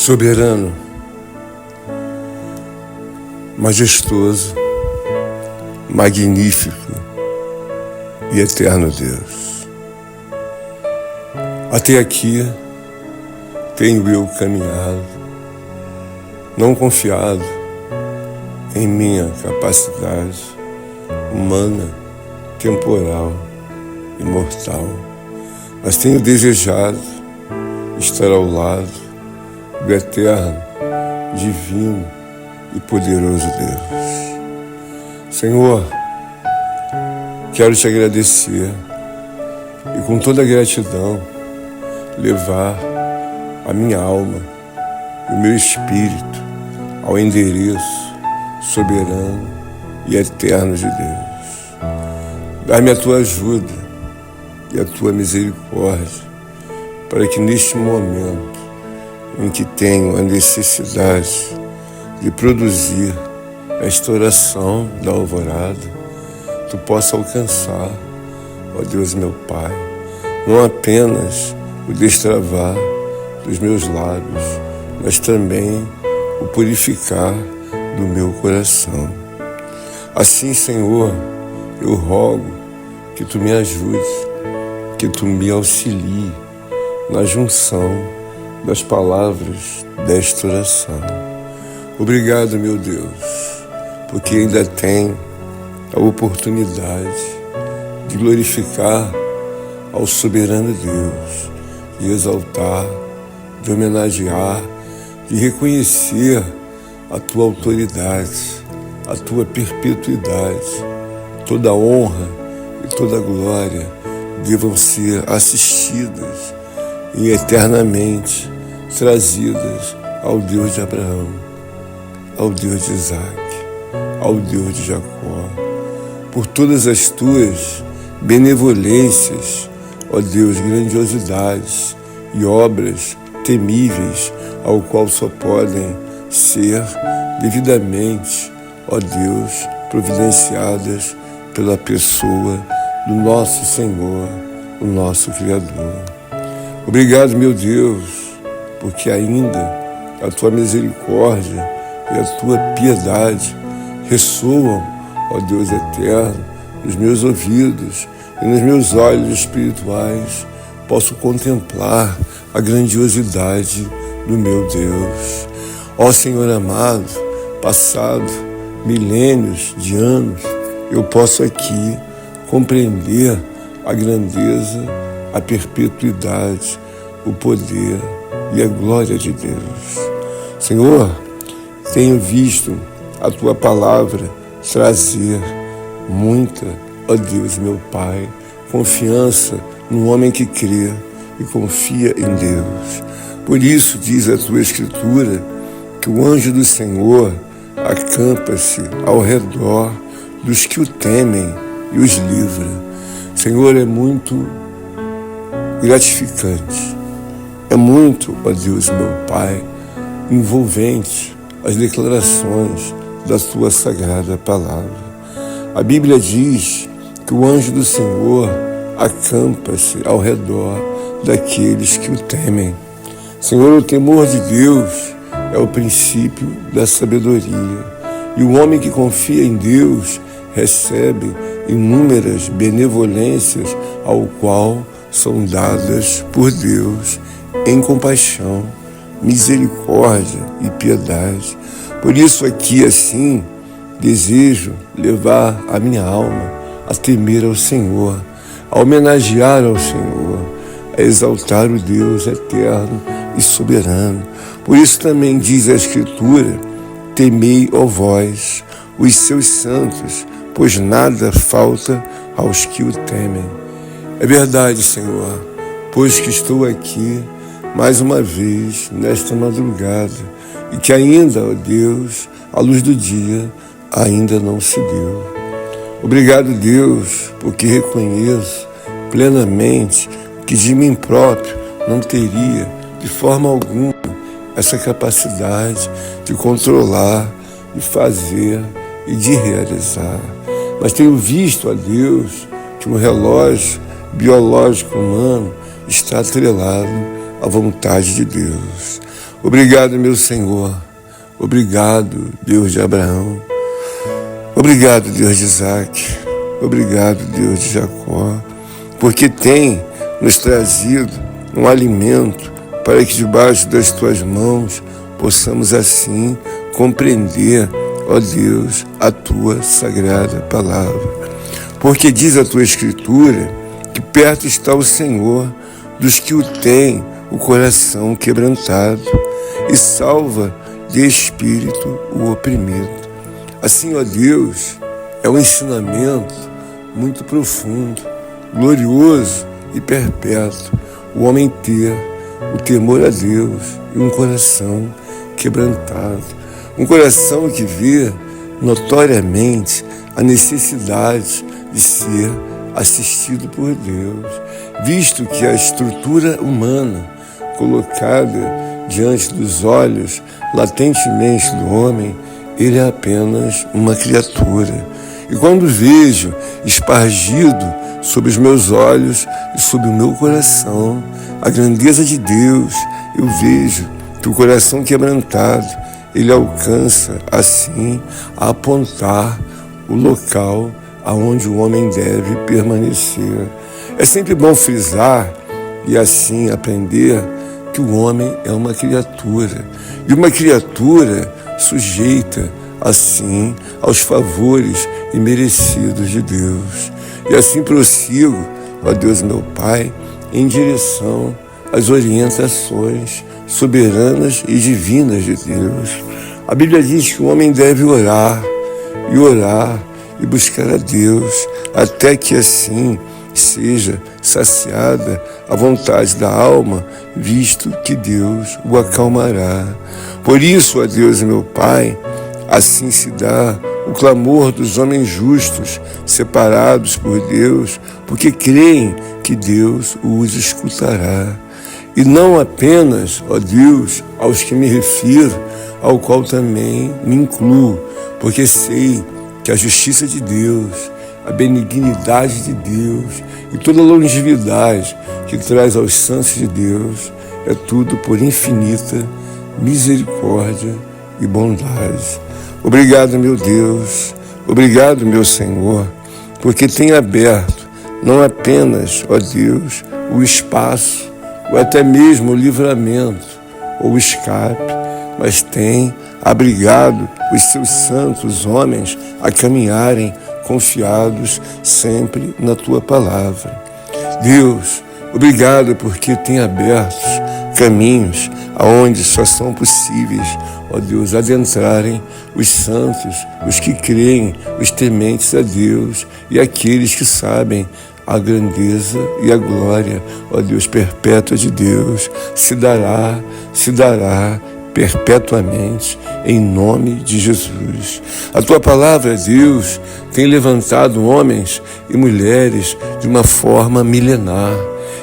Soberano, majestoso, magnífico e eterno Deus. Até aqui tenho eu caminhado, não confiado em minha capacidade humana, temporal e mortal, mas tenho desejado estar ao lado do eterno, divino e poderoso Deus. Senhor, quero te agradecer e com toda a gratidão levar a minha alma e o meu espírito ao endereço soberano e eterno de Deus. Dá-me a tua ajuda e a tua misericórdia para que neste momento em que tenho a necessidade de produzir esta oração da alvorada, tu possa alcançar, ó Deus meu Pai, não apenas o destravar dos meus lábios, mas também o purificar do meu coração. Assim, Senhor, eu rogo que tu me ajudes, que tu me auxilie na junção das palavras desta oração. Obrigado, meu Deus, porque ainda tenho a oportunidade de glorificar ao soberano Deus, de exaltar, de homenagear, de reconhecer a tua autoridade, a tua perpetuidade. Toda honra e toda glória devam ser assistidas e eternamente trazidas ao Deus de Abraão, ao Deus de Isaac, ao Deus de Jacó, por todas as tuas benevolências, ó Deus, grandiosidades e obras temíveis, ao qual só podem ser devidamente, ó Deus, providenciadas pela pessoa do nosso Senhor, o nosso Criador. Obrigado, meu Deus, porque ainda a tua misericórdia e a tua piedade ressoam, ó Deus eterno, nos meus ouvidos e nos meus olhos espirituais. Posso contemplar a grandiosidade do meu Deus. Ó Senhor amado, passado milênios de anos, eu posso aqui compreender a grandeza, a perpetuidade, o poder e a glória de Deus. Senhor, tenho visto a tua palavra trazer muita, ó Deus meu Pai, confiança no homem que crê e confia em Deus. Por isso diz a tua Escritura que o anjo do Senhor acampa-se ao redor dos que o temem e os livra. Senhor, é muito gratificante, é muito, ó Deus meu Pai, envolvente as declarações da tua sagrada palavra. A Bíblia diz que o anjo do Senhor acampa-se ao redor daqueles que o temem. Senhor, o temor de Deus é o princípio da sabedoria, e o homem que confia em Deus recebe inúmeras benevolências ao qual são dadas por Deus em compaixão, misericórdia e piedade. Por isso aqui assim desejo levar a minha alma a temer ao Senhor, a homenagear ao Senhor, a exaltar o Deus eterno e soberano. Por isso também diz a Escritura: temei, ó vós, os seus santos, pois nada falta aos que o temem. É verdade, Senhor, pois que estou aqui mais uma vez nesta madrugada e que ainda, ó Deus, a luz do dia ainda não se deu. Obrigado, Deus, porque reconheço plenamente que de mim próprio não teria de forma alguma essa capacidade de controlar, de fazer e de realizar. Mas tenho visto, ó Deus, que um relógio biológico humano está atrelado à vontade de Deus. Obrigado, meu Senhor. Obrigado, Deus de Abraão. Obrigado, Deus de Isaac. Obrigado, Deus de Jacó, porque tem nos trazido um alimento para que debaixo das tuas mãos possamos assim compreender, ó Deus, a tua sagrada palavra. Porque diz a tua Escritura que perto está o Senhor dos que o têm o coração quebrantado e salva de espírito o oprimido. Assim, ó Deus, é um ensinamento muito profundo, glorioso e perpétuo, o homem ter o temor a Deus e um coração quebrantado, um coração que vê notoriamente a necessidade de ser assistido por Deus, visto que a estrutura humana colocada diante dos olhos latentemente do homem, ele é apenas uma criatura. E quando vejo espargido sobre os meus olhos e sobre o meu coração a grandeza de Deus, eu vejo que o coração quebrantado, ele alcança assim a apontar o local aonde o homem deve permanecer. É sempre bom frisar e assim aprender que o homem é uma criatura, e uma criatura sujeita assim aos favores imerecidos de Deus. E assim prossigo, ó Deus meu Pai, em direção às orientações soberanas e divinas de Deus. A Bíblia diz que o homem deve orar e buscar a Deus, até que assim seja saciada a vontade da alma, visto que Deus o acalmará. Por isso, ó Deus meu Pai, assim se dá o clamor dos homens justos, separados por Deus, porque creem que Deus os escutará. E não apenas, ó Deus, aos que me refiro, ao qual também me incluo, porque sei que a justiça de Deus, a benignidade de Deus e toda a longevidade que traz aos santos de Deus é tudo por infinita misericórdia e bondade. Obrigado, meu Deus, obrigado, meu Senhor, porque tem aberto não apenas, ó Deus, o espaço, ou até mesmo o livramento, ou o escape, mas tem abrigado os seus santos homens a caminharem confiados sempre na tua palavra. Deus, obrigado porque tem abertos caminhos aonde só são possíveis, ó Deus, adentrarem os santos, os que creem, os tementes a Deus e aqueles que sabem a grandeza e a glória, ó Deus, perpétua de Deus, se dará perpetuamente, em nome de Jesus. A tua palavra, Deus, tem levantado homens e mulheres de uma forma milenar.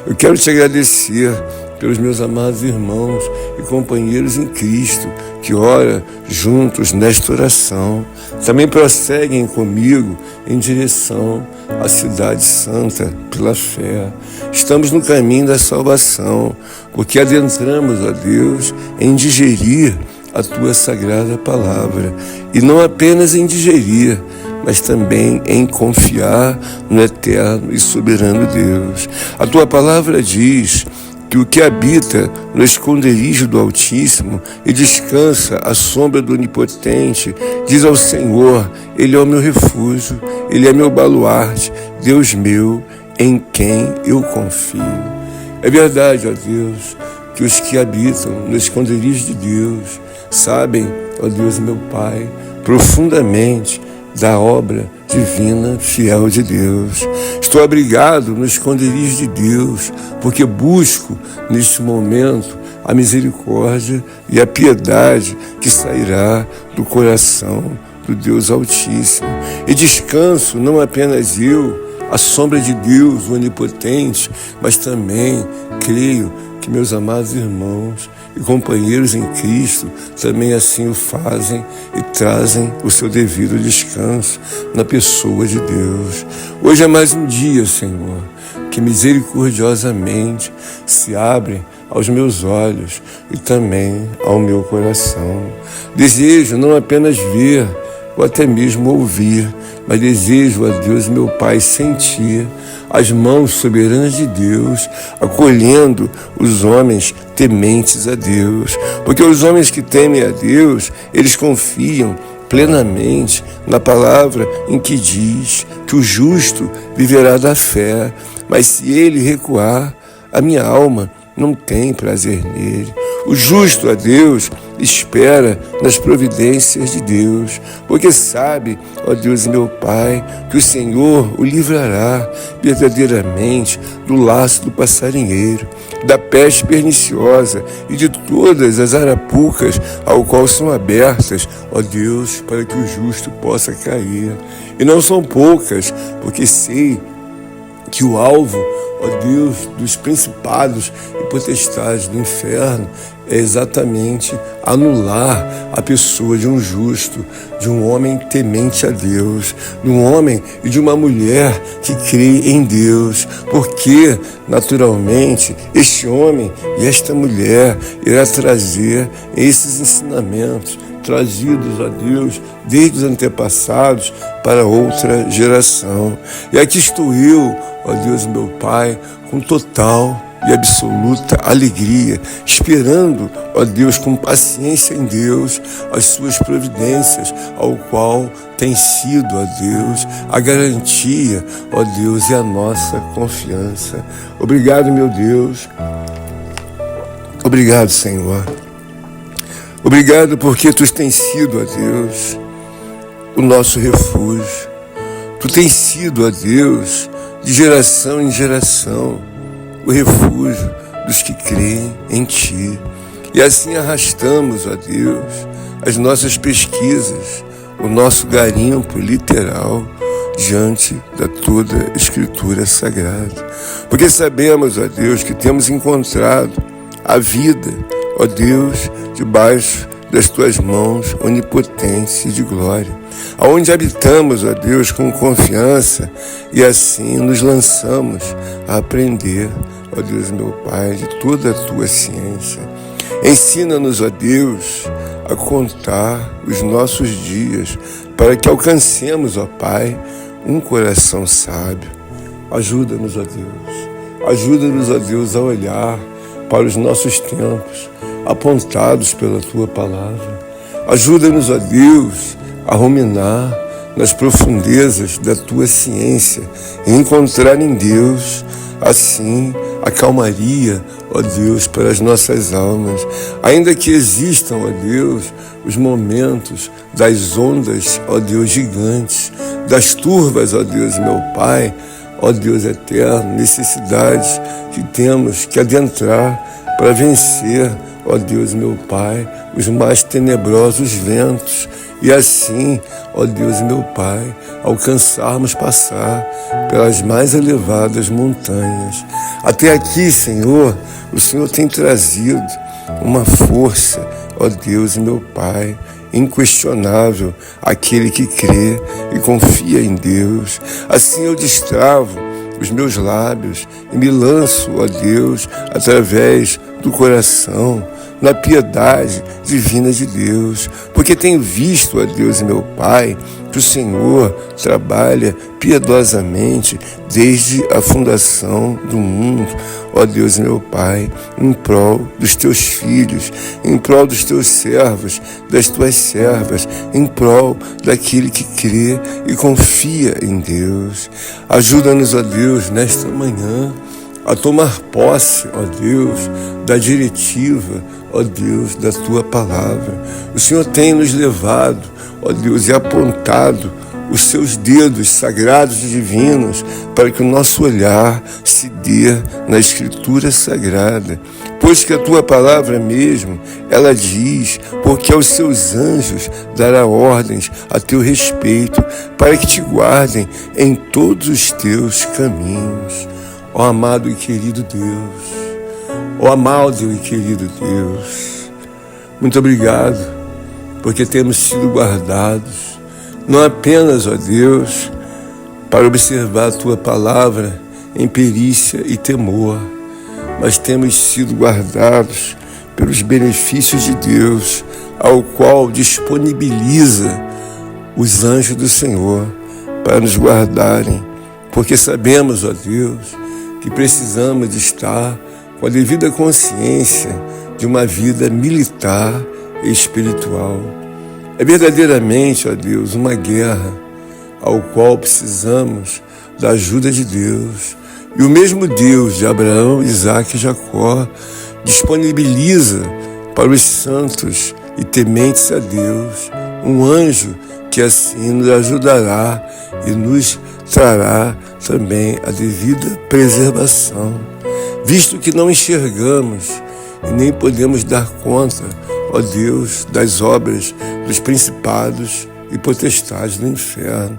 Eu quero te agradecer pelos meus amados irmãos e companheiros em Cristo, que ora juntos nesta oração. Também prosseguem comigo em direção à cidade santa pela fé. Estamos no caminho da salvação, porque adentramos, ó Deus, em digerir a tua sagrada palavra. E não apenas em digerir, mas também em confiar no eterno e soberano Deus. A tua palavra diz que o que habita no esconderijo do Altíssimo e descansa à sombra do Onipotente, diz ao Senhor: Ele é o meu refúgio, Ele é meu baluarte, Deus meu, em quem eu confio. É verdade, ó Deus, que os que habitam no esconderijo de Deus sabem, ó Deus meu Pai, profundamente da obra divina, fiel de Deus. Estou abrigado no esconderijo de Deus, porque busco neste momento a misericórdia e a piedade que sairá do coração do Deus Altíssimo. E descanso não apenas eu, à sombra de Deus, o Onipotente, mas também creio que meus amados irmãos e companheiros em Cristo também assim o fazem e trazem o seu devido descanso na pessoa de Deus. Hoje é mais um dia, Senhor, que misericordiosamente se abrem aos meus olhos e também ao meu coração. Desejo não apenas ver ou até mesmo ouvir, mas desejo, ó Deus, meu Pai, sentir as mãos soberanas de Deus acolhendo os homens tementes a Deus. Porque os homens que temem a Deus, eles confiam plenamente na palavra em que diz que o justo viverá da fé, mas se ele recuar, a minha alma não tem prazer nele. O justo a Deus espera nas providências de Deus, porque sabe, ó Deus meu Pai, que o Senhor o livrará verdadeiramente do laço do passarinheiro, da peste perniciosa e de todas as arapucas ao qual são abertas, ó Deus, para que o justo possa cair. E não são poucas, porque sei que o alvo, ó Deus, dos principados e potestades do inferno é exatamente anular a pessoa de um justo, de um homem temente a Deus, de um homem e de uma mulher que crê em Deus, porque, naturalmente, este homem e esta mulher irá trazer esses ensinamentos trazidos a Deus desde os antepassados para outra geração. E aqui estou eu, ó Deus meu Pai, com total e absoluta alegria, esperando, ó Deus, com paciência em Deus, as suas providências, ao qual tem sido, ó Deus, a garantia, ó Deus, e a nossa confiança. Obrigado, meu Deus. Obrigado, Senhor. Obrigado porque Tu tens sido, ó Deus, o nosso refúgio. Tu tens sido, ó Deus, de geração em geração, o refúgio dos que creem em Ti. E assim arrastamos, ó Deus, as nossas pesquisas, o nosso garimpo literal diante da toda Escritura Sagrada. Porque sabemos, ó Deus, que temos encontrado a vida, ó Deus, debaixo das Tuas mãos onipotentes e de glória, aonde habitamos, ó Deus, com confiança e assim nos lançamos a aprender, ó Deus meu Pai, de toda a Tua ciência. Ensina-nos, ó Deus, a contar os nossos dias para que alcancemos, ó Pai, um coração sábio. Ajuda-nos, ó Deus. Ajuda-nos, ó Deus, a olhar para os nossos tempos apontados pela Tua palavra. Ajuda-nos, ó Deus, a ruminar nas profundezas da Tua ciência e encontrar em Deus, assim, a calmaria, ó Deus, para as nossas almas. Ainda que existam, ó Deus, os momentos das ondas, ó Deus, gigantes, das turvas, ó Deus, meu Pai, ó Deus eterno, necessidades que temos que adentrar para vencer, ó Deus, meu Pai, os mais tenebrosos ventos e assim, ó Deus, meu Pai, alcançarmos passar pelas mais elevadas montanhas. Até aqui, Senhor, o Senhor tem trazido uma força, ó Deus, meu Pai, inquestionável, aquele que crê e confia em Deus. Assim eu destravo os meus lábios e me lanço, ó Deus, através do coração, na piedade divina de Deus, porque tenho visto, ó Deus e meu Pai, que o Senhor trabalha piedosamente desde a fundação do mundo, ó Deus e meu Pai, em prol dos Teus filhos, em prol dos Teus servos, das Tuas servas, em prol daquele que crê e confia em Deus. Ajuda-nos, ó Deus, nesta manhã, a tomar posse, ó Deus, da diretiva, ó Deus, da Tua palavra. O Senhor tem nos levado, ó Deus, e apontado os Seus dedos sagrados e divinos para que o nosso olhar se dê na Escritura Sagrada. Pois que a Tua palavra mesmo, ela diz, porque aos Seus anjos dará ordens a Teu respeito, para que te guardem em todos os Teus caminhos. Ó amado e querido Deus, ó amado e querido Deus, muito obrigado, porque temos sido guardados, não apenas, ó Deus, para observar a Tua palavra em perícia e temor, mas temos sido guardados pelos benefícios de Deus, ao qual disponibiliza os anjos do Senhor para nos guardarem, porque sabemos, ó Deus, que precisamos de estar com a devida consciência de uma vida militar e espiritual. É verdadeiramente, ó Deus, uma guerra ao qual precisamos da ajuda de Deus. E o mesmo Deus de Abraão, Isaque e Jacó disponibiliza para os santos e tementes a Deus um anjo que assim nos ajudará e nos trará também a devida preservação, visto que não enxergamos e nem podemos dar conta, ó Deus, das obras dos principados e potestades do inferno,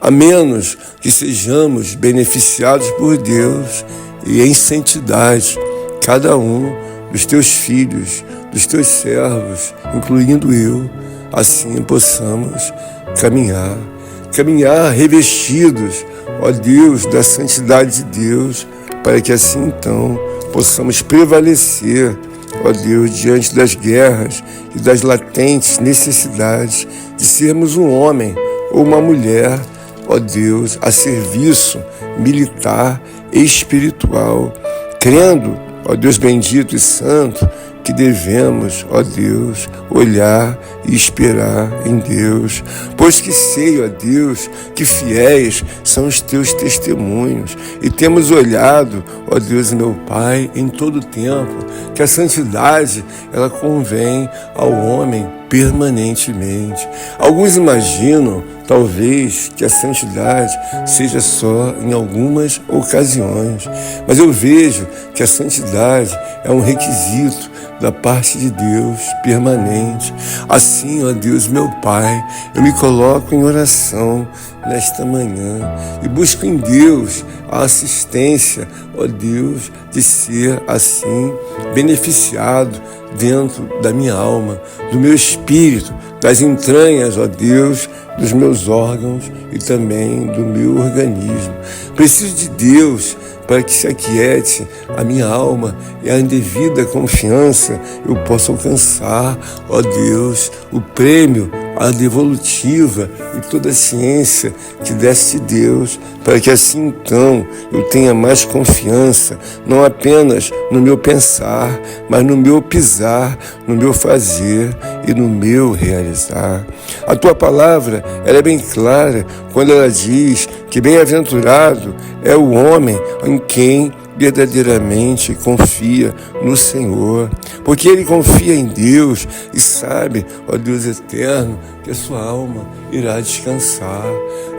a menos que sejamos beneficiados por Deus e em santidade, cada um dos teus filhos, dos teus servos, incluindo eu, assim possamos caminhar revestidos, ó Deus, da santidade de Deus, para que assim então possamos prevalecer, ó Deus, diante das guerras e das latentes necessidades de sermos um homem ou uma mulher, ó Deus, a serviço militar e espiritual, crendo, ó Deus bendito e santo, que devemos, ó Deus, olhar e esperar em Deus, pois que sei, ó Deus, que fiéis são os teus testemunhos, e temos olhado, ó Deus meu Pai, em todo tempo, que a santidade, ela convém ao homem permanentemente. Alguns imaginam, talvez, que a santidade seja só em algumas ocasiões, mas eu vejo que a santidade é um requisito da parte de Deus permanente. Assim, ó Deus meu Pai, eu me coloco em oração nesta manhã e busco em Deus a assistência, ó Deus, de ser assim beneficiado dentro da minha alma, do meu espírito, das entranhas, ó Deus, dos meus órgãos e também do meu organismo. Preciso de Deus para que se aquiete a minha alma e a devida confiança eu possa alcançar, ó Deus, o prêmio, a devolutiva e toda a ciência que deste Deus, para que assim então eu tenha mais confiança, não apenas no meu pensar, mas no meu pisar, no meu fazer e no meu realizar. A tua palavra, ela é bem clara quando ela diz que bem-aventurado é o homem em quem verdadeiramente confia no Senhor, porque ele confia em Deus e sabe, ó Deus eterno, que a sua alma irá descansar,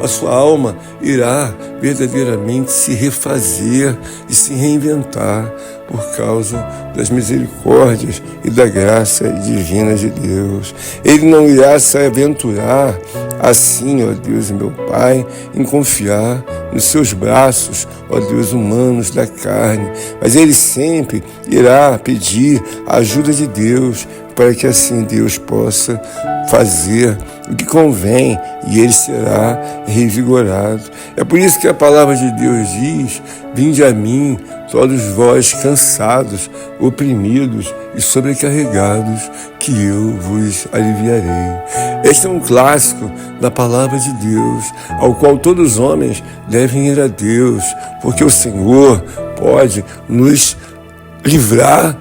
a sua alma irá verdadeiramente se refazer e se reinventar por causa das misericórdias e da graça divina de Deus. Ele não irá se aventurar assim, ó Deus e meu Pai, em confiar nos seus braços, ó Deus, humanos da carne, mas ele sempre irá pedir a ajuda de Deus para que assim Deus possa fazer o que convém e ele será revigorado. É por isso que a palavra de Deus diz: vinde a mim, todos vós cansados, oprimidos e sobrecarregados, que eu vos aliviarei. Este é um clássico da palavra de Deus, ao qual todos os homens devem ir a Deus, porque o Senhor pode nos livrar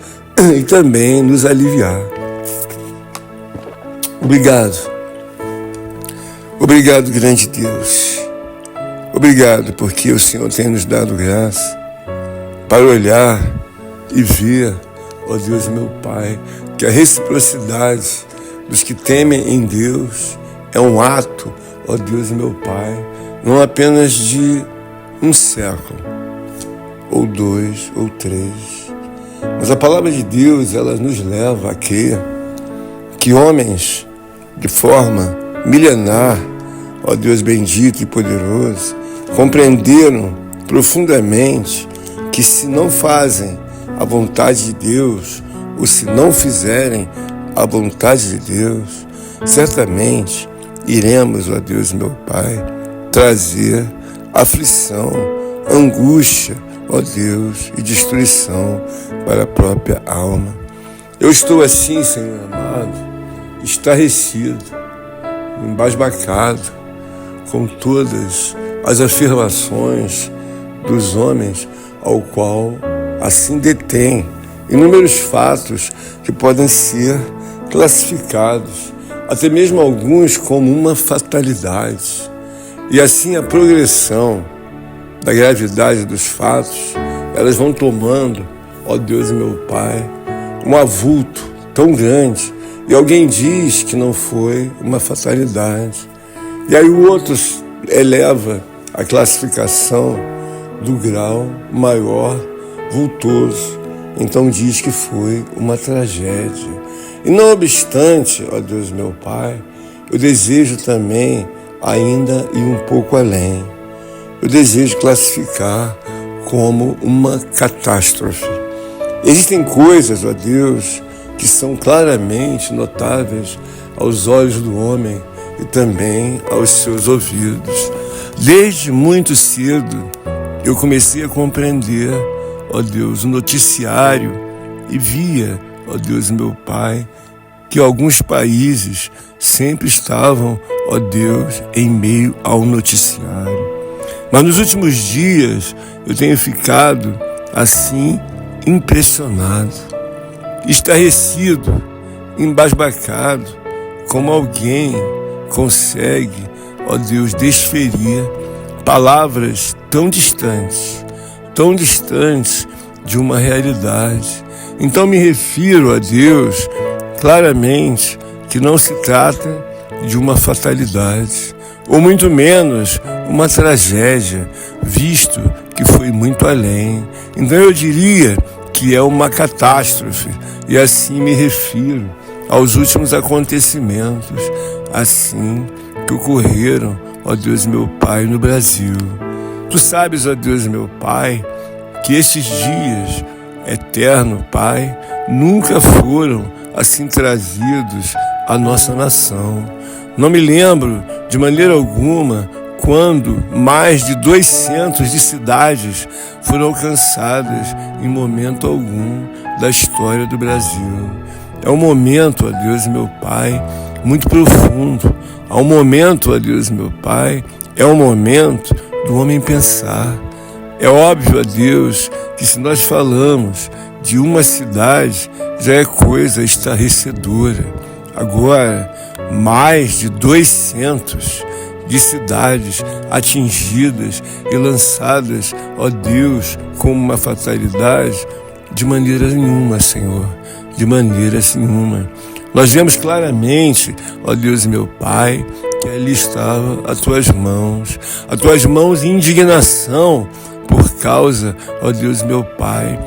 e também nos aliviar. Obrigado, grande Deus. Obrigado, porque o Senhor tem nos dado graça para olhar e ver, ó Deus meu Pai, que a reciprocidade dos que temem em Deus é um ato, ó Deus meu Pai, não apenas de um século, ou 2, ou 3, mas a palavra de Deus, ela nos leva a crer que homens de forma milenar, ó Deus bendito e poderoso, compreenderam profundamente que se não fazem a vontade de Deus, ou se não fizerem a vontade de Deus, certamente iremos, ó Deus meu Pai, trazer aflição, angústia, ó Deus, e destruição para a própria alma. Eu estou assim, Senhor amado, estarrecido, embasbacado com todas as afirmações dos homens ao qual assim detém inúmeros fatos que podem ser classificados, até mesmo alguns como uma fatalidade. E assim a progressão da gravidade dos fatos, elas vão tomando, ó Deus e meu Pai, um avulto tão grande. E alguém diz que não foi uma fatalidade. E aí o outro eleva a classificação do grau maior, vultoso. Então diz que foi uma tragédia. E não obstante, ó Deus meu Pai, eu desejo também ainda ir um pouco além. Eu desejo classificar como uma catástrofe. Existem coisas, ó Deus, que são claramente notáveis aos olhos do homem e também aos seus ouvidos. Desde muito cedo eu comecei a compreender, ó Deus, o noticiário e via, ó Deus meu Pai, que alguns países sempre estavam, ó Deus, em meio ao noticiário. Mas nos últimos dias eu tenho ficado assim impressionado, estarrecido, embasbacado, como alguém consegue, ó Deus, desferir palavras tão distantes de uma realidade. Então me refiro a Deus claramente que não se trata de uma fatalidade, ou muito menos uma tragédia, visto que foi muito além. Então eu diria que é uma catástrofe, e assim me refiro aos últimos acontecimentos, assim que ocorreram, ó Deus meu Pai, no Brasil. Tu sabes, ó Deus meu Pai, que esses dias, eterno Pai, nunca foram assim trazidos à nossa nação. Não me lembro de maneira alguma quando mais de 200 de cidades foram alcançadas em momento algum da história do Brasil. É um momento, ó Deus meu Pai, muito profundo. É um momento, ó Deus meu Pai, é um momento do homem pensar. É óbvio, ó Deus, que se nós falamos de uma cidade, já é coisa estarrecedora. Agora, mais de 200 de cidades atingidas e lançadas, ó Deus, como uma fatalidade, de maneira nenhuma, Senhor, de maneira nenhuma. Nós vemos claramente, ó Deus meu Pai, que ali estava as tuas mãos em indignação por causa, ó Deus meu Pai,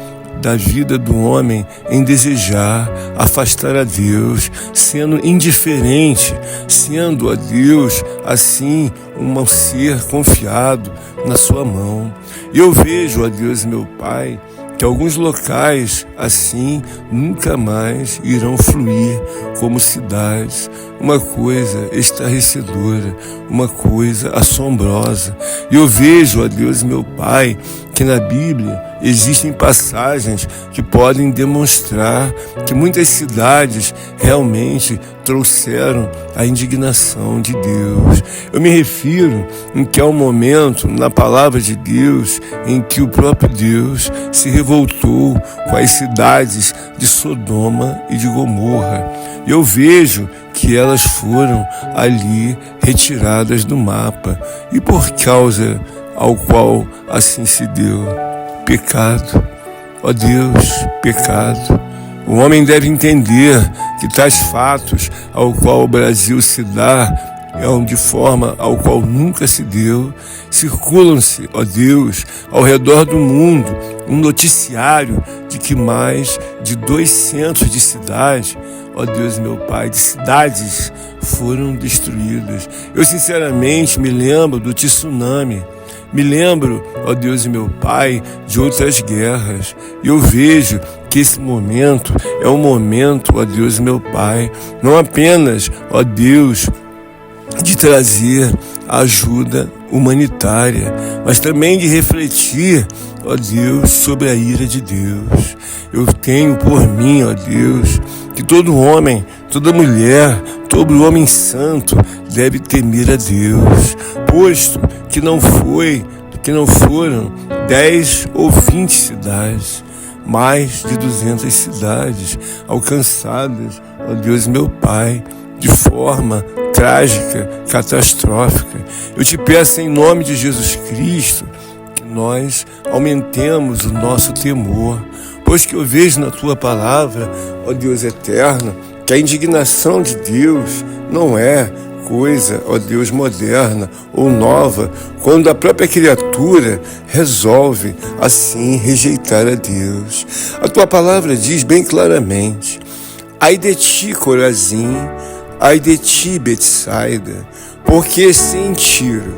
da vida do homem em desejar afastar a Deus, sendo indiferente, sendo, ó Deus, assim, um ser confiado na sua mão. E eu vejo, ó Deus meu Pai, que alguns locais assim nunca mais irão fluir como cidades. Uma coisa estarrecedora, uma coisa assombrosa. E eu vejo, ó Deus meu Pai, que na Bíblia existem passagens que podem demonstrar que muitas cidades realmente trouxeram a indignação de Deus. Eu me refiro em que há um momento na palavra de Deus em que o próprio Deus se revoltou com as cidades de Sodoma e de Gomorra. E eu vejo que elas foram ali retiradas do mapa. E por causa ao qual assim se deu? Pecado. Ó Deus, pecado. O homem deve entender que tais fatos ao qual o Brasil se dá de forma ao qual nunca se deu, circulam-se, ó Deus, ao redor do mundo, um noticiário de que mais de 200 de cidades, ó Deus meu Pai, de cidades foram destruídas. Eu sinceramente me lembro do tsunami, me lembro, ó Deus meu Pai, de outras guerras. E eu vejo que esse momento é um momento, ó Deus meu Pai, não apenas, ó Deus, de trazer a ajuda humanitária, mas também de refletir, ó Deus, sobre a ira de Deus. Eu tenho por mim, ó Deus, que todo homem, toda mulher, todo homem santo deve temer a Deus, posto que não foram 10 ou 20 cidades, mais de 200 cidades alcançadas, ó Deus meu Pai, de forma trágica, catastrófica. Eu te peço em nome de Jesus Cristo que nós aumentemos o nosso temor, pois que eu vejo na tua palavra, ó Deus eterno, que a indignação de Deus não é coisa, ó Deus, moderna ou nova, quando a própria criatura resolve assim rejeitar a Deus. A tua palavra diz bem claramente: ai de ti, Corazim, ai de ti, Betsaida, porque se em Tiro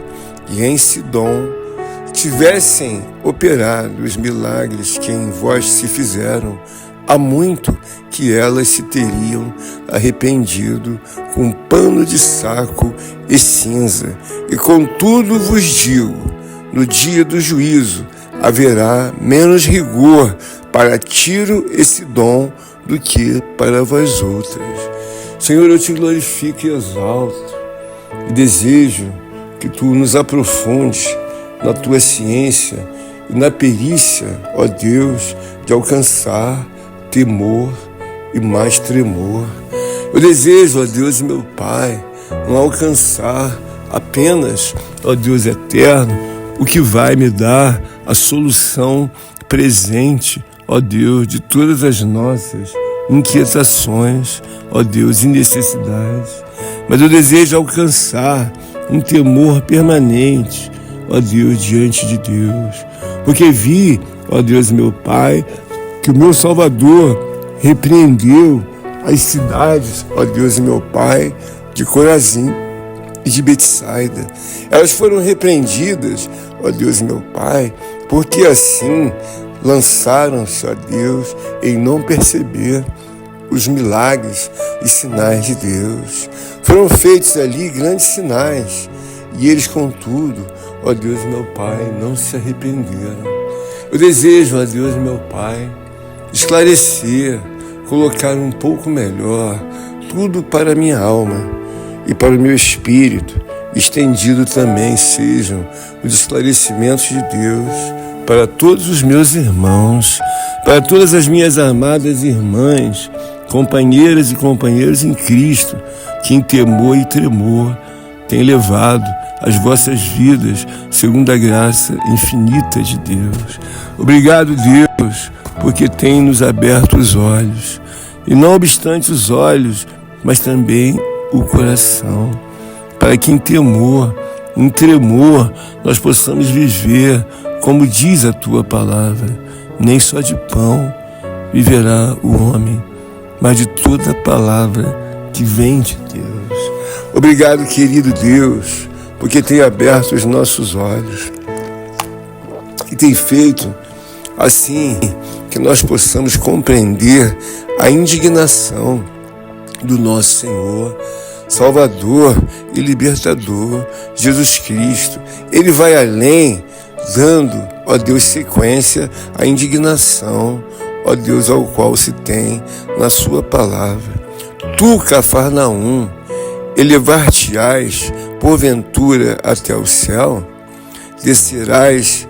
e em Sidom tivessem operado os milagres que em vós se fizeram, há muito que elas se teriam arrependido com pano de saco e cinza. E contudo vos digo, no dia do juízo haverá menos rigor para Tiro e Sidom do que para vós outras. Senhor, eu te glorifico e exalto e desejo que tu nos aprofundes na tua ciência e na perícia, ó Deus, de alcançar temor e mais tremor. Eu desejo, ó Deus meu Pai, não alcançar apenas, ó Deus eterno, o que vai me dar a solução presente, ó Deus, de todas as nossas inquietações, ó Deus, e necessidades, mas eu desejo alcançar um temor permanente, ó Deus, diante de Deus, porque vi, ó Deus meu Pai, que o meu Salvador repreendeu as cidades, ó Deus meu Pai, de Corazim e de Betsaida. Elas foram repreendidas, ó Deus meu Pai, porque assim lançaram-se, ó Deus, em não perceber os milagres e sinais de Deus. Foram feitos ali grandes sinais, e eles, contudo, ó Deus meu Pai, não se arrependeram. Eu desejo, ó Deus meu Pai, esclarecer, colocar um pouco melhor tudo para a minha alma e para o meu espírito, estendido também sejam os esclarecimentos de Deus para todos os meus irmãos, para todas as minhas amadas irmãs, companheiras e companheiros em Cristo, que em temor e tremor têm levado as vossas vidas segundo a graça infinita de Deus. Obrigado, Deus, porque tem nos aberto os olhos, e não obstante os olhos, mas também o coração, para que em temor, em tremor, nós possamos viver, como diz a tua palavra: nem só de pão viverá o homem, mas de toda palavra que vem de Deus. Obrigado, querido Deus, porque tem aberto os nossos olhos e tem feito assim que nós possamos compreender a indignação do nosso Senhor, Salvador e Libertador, Jesus Cristo. Ele vai além, dando, ó Deus, sequência à indignação, ó Deus, ao qual se tem na sua palavra. Tu, Cafarnaum, elevar-te-ás porventura até o céu? Descerás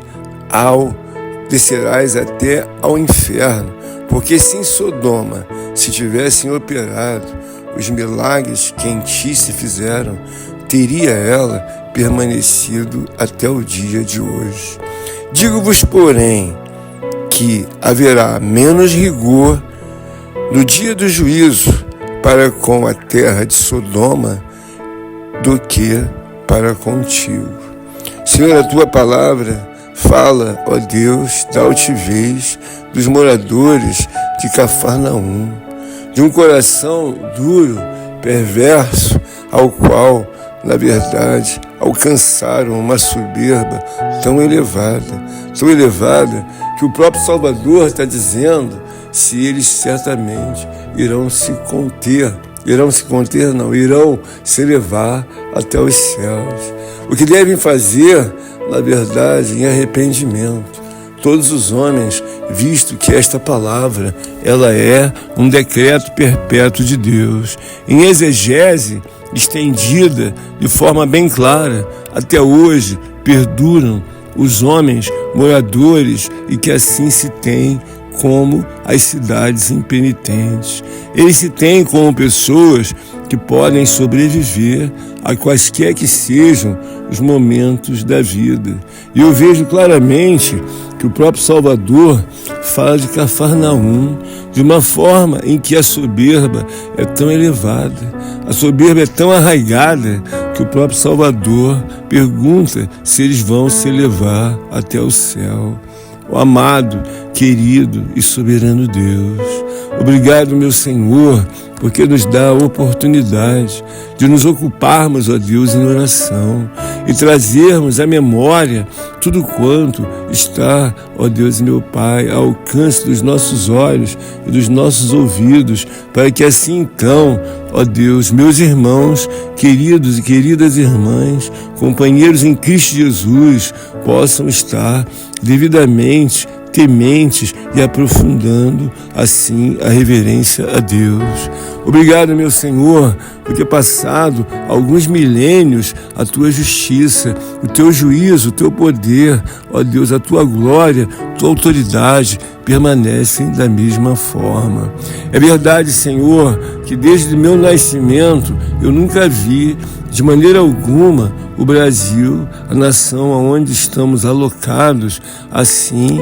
até ao inferno, porque se em Sodoma se tivessem operado os milagres que em ti se fizeram, teria ela permanecido até o dia de hoje. Digo-vos, porém, que haverá menos rigor no dia do juízo para com a terra de Sodoma do que para contigo. Senhor, a tua palavra fala, ó Deus, da altivez dos moradores de Cafarnaum, de um coração duro, perverso, ao qual, na verdade, alcançaram uma soberba tão elevada que o próprio Salvador está dizendo se eles certamente irão se elevar até os céus. o que devem fazer, na verdade, em arrependimento. Todos os homens, visto que esta palavra, ela é um decreto perpétuo de Deus. Em exegese, estendida de forma bem clara, até hoje perduram os homens moradores e que assim se tem como as cidades impenitentes. Eles se têm como pessoas que podem sobreviver a quaisquer que sejam os momentos da vida. E eu vejo claramente que o próprio Salvador fala de Cafarnaum de uma forma em que a soberba é tão elevada, a soberba é tão arraigada, que o próprio Salvador pergunta se eles vão se elevar até o céu. O amado, querido e soberano Deus, obrigado, meu Senhor, porque nos dá a oportunidade de nos ocuparmos, ó Deus, em oração e trazermos à memória tudo quanto está, ó Deus, meu Pai, ao alcance dos nossos olhos e dos nossos ouvidos, para que assim então, ó Deus, meus irmãos, queridos e queridas irmãs, companheiros em Cristo Jesus, possam estar devidamente tementes e aprofundando assim a reverência a Deus. Obrigado, meu Senhor, porque passado alguns milênios a tua justiça, o teu juízo, o teu poder, ó Deus, a tua glória, tua autoridade permanecem da mesma forma. É verdade, Senhor, que desde o meu nascimento eu nunca vi de maneira alguma o Brasil, a nação onde estamos alocados, assim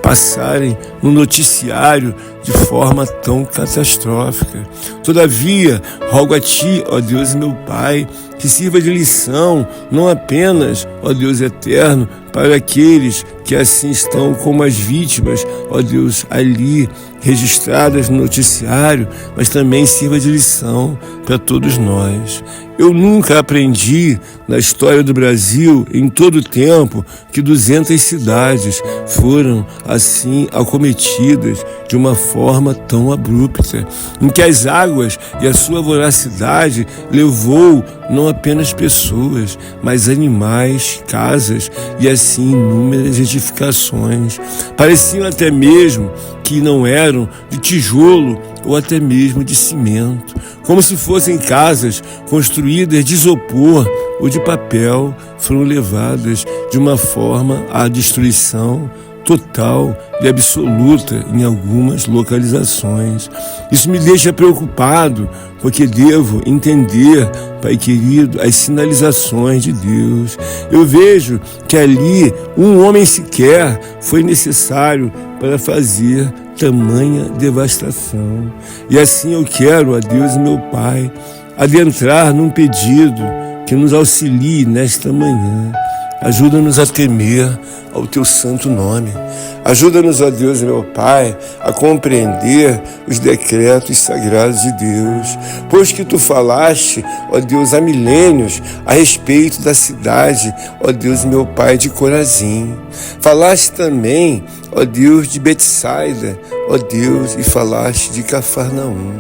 passarem no noticiário de forma tão catastrófica. Todavia, rogo a Ti, ó Deus meu Pai, que sirva de lição, não apenas, ó Deus eterno, para aqueles que assim estão como as vítimas, ó Deus, ali registradas no noticiário, mas também sirva de lição para todos nós. Eu nunca aprendi na história do Brasil, em todo o tempo, que 200 cidades foram assim acometidas de uma forma tão abrupta, em que as águas e a sua voracidade levou não apenas pessoas, mas animais, casas e assim inúmeras edificações. Pareciam até mesmo que não eram de tijolo ou até mesmo de cimento, como se fossem casas construídas de isopor ou de papel, foram levadas de uma forma à destruição total e absoluta em algumas localizações. Isso me deixa preocupado, porque devo entender, Pai querido, as sinalizações de Deus. Eu vejo que ali um homem sequer foi necessário para fazer tamanha devastação. E assim eu quero, a Deus meu Pai, adentrar num pedido que nos auxilie nesta manhã. Ajuda-nos a temer ao Teu santo nome. Ajuda-nos, ó Deus, meu Pai, a compreender os decretos sagrados de Deus. Pois que Tu falaste, ó Deus, há milênios a respeito da cidade, ó Deus, meu Pai, de Corazim. Falaste também, ó Deus, de Betsaida, ó Deus, e falaste de Cafarnaum.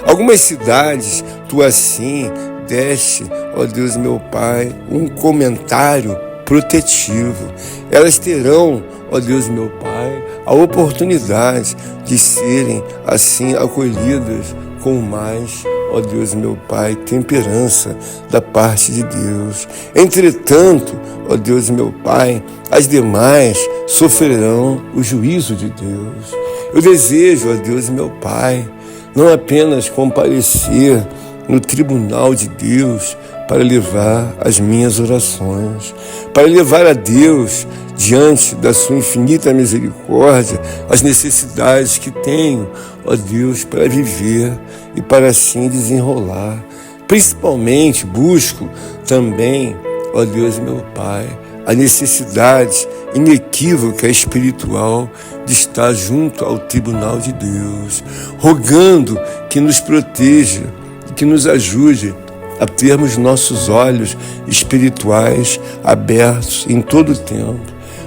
Algumas cidades, Tu assim deste, ó Deus, meu Pai, um comentário protetivo. Elas terão, ó Deus meu Pai, a oportunidade de serem assim acolhidas com mais, ó Deus meu Pai, temperança da parte de Deus. Entretanto, ó Deus meu Pai, as demais sofrerão o juízo de Deus. Eu desejo, ó Deus meu Pai, não apenas comparecer no tribunal de Deus para levar as minhas orações, para levar a Deus, diante da sua infinita misericórdia, as necessidades que tenho, ó Deus, para viver e para assim desenrolar. Principalmente busco também, ó Deus meu Pai, a necessidade inequívoca espiritual de estar junto ao tribunal de Deus, rogando que nos proteja, que nos ajude a termos nossos olhos espirituais abertos em todo o tempo.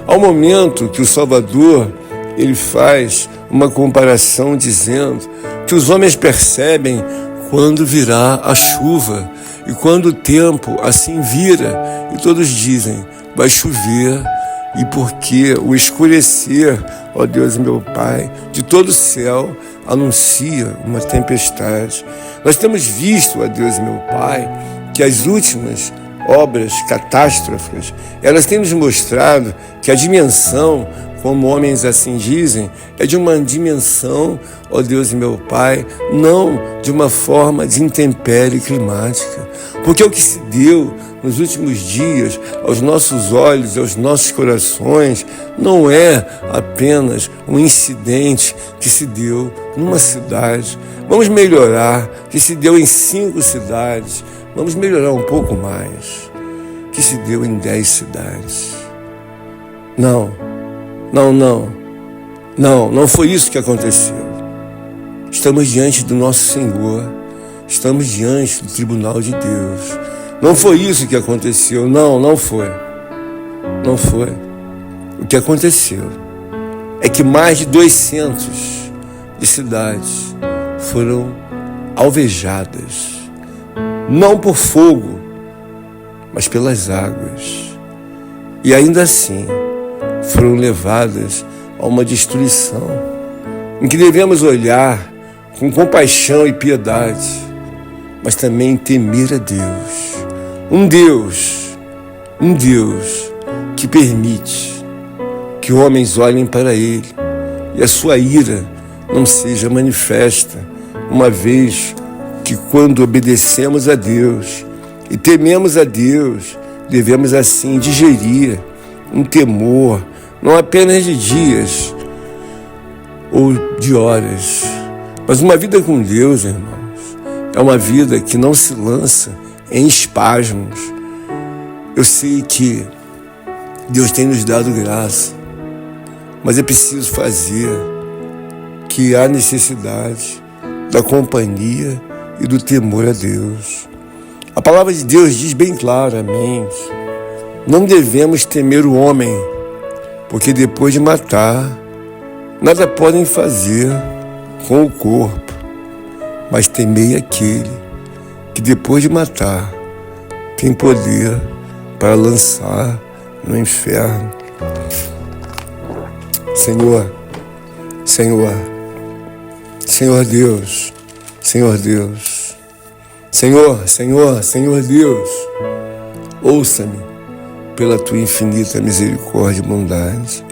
Ao momento que o Salvador, ele faz uma comparação dizendo que os homens percebem quando virá a chuva. E quando o tempo assim vira, e todos dizem, vai chover, e porque o escurecer, ó Deus meu Pai, de todo o céu anuncia uma tempestade. Nós temos visto, ó Deus meu Pai, que as últimas obras catástrofes, elas têm nos mostrado que a dimensão, como homens assim dizem, é de uma dimensão, ó Deus meu Pai, não de uma forma de intempérie climática. Porque o que se deu nos últimos dias aos nossos olhos, aos nossos corações, não é apenas um incidente que se deu numa cidade. Vamos melhorar, que se deu em 5 cidades. Vamos melhorar um pouco mais, que se deu em 10 cidades. Não foi isso que aconteceu. Estamos diante do nosso Senhor, estamos diante do tribunal de Deus. Não foi isso que aconteceu, não foi. O que aconteceu é que mais de 200 de cidades foram alvejadas, não por fogo, mas pelas águas. E ainda assim foram levadas a uma destruição, em que devemos olhar com compaixão e piedade, mas também temer a Deus. Um Deus que permite que homens olhem para Ele e a sua ira não seja manifesta, uma vez que quando obedecemos a Deus e tememos a Deus, devemos assim digerir um temor, não apenas de dias ou de horas, mas uma vida com Deus, irmãos, é uma vida que não se lança em espasmos. Eu sei que Deus tem nos dado graça, mas é preciso fazer que há necessidade da companhia e do temor a Deus. A palavra de Deus diz bem claramente, não devemos temer o homem, porque depois de matar, nada podem fazer com o corpo, mas temei aquele que depois de matar, tem poder para lançar no inferno. Senhor Deus, Senhor Deus, ouça-me pela tua infinita misericórdia e bondade.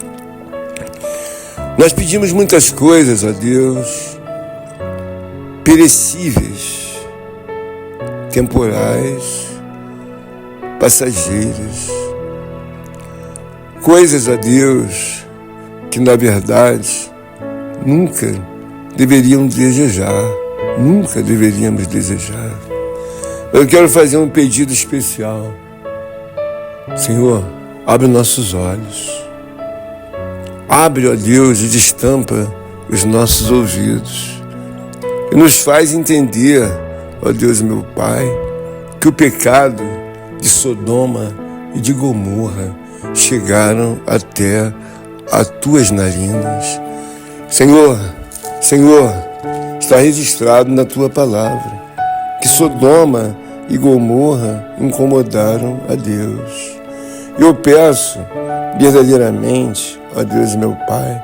Nós pedimos muitas coisas, ó Deus, perecíveis, temporais, passageiras, coisas, ó Deus, que na verdade nunca deveríamos desejar. Eu quero fazer um pedido especial. Senhor, abre nossos olhos. Abre, ó Deus, e destampa os nossos ouvidos. E nos faz entender, ó Deus meu Pai, que o pecado de Sodoma e de Gomorra chegaram até as tuas narinas. Senhor, está registrado na tua palavra que Sodoma e Gomorra incomodaram a Deus. Eu peço verdadeiramente, ó Deus meu Pai,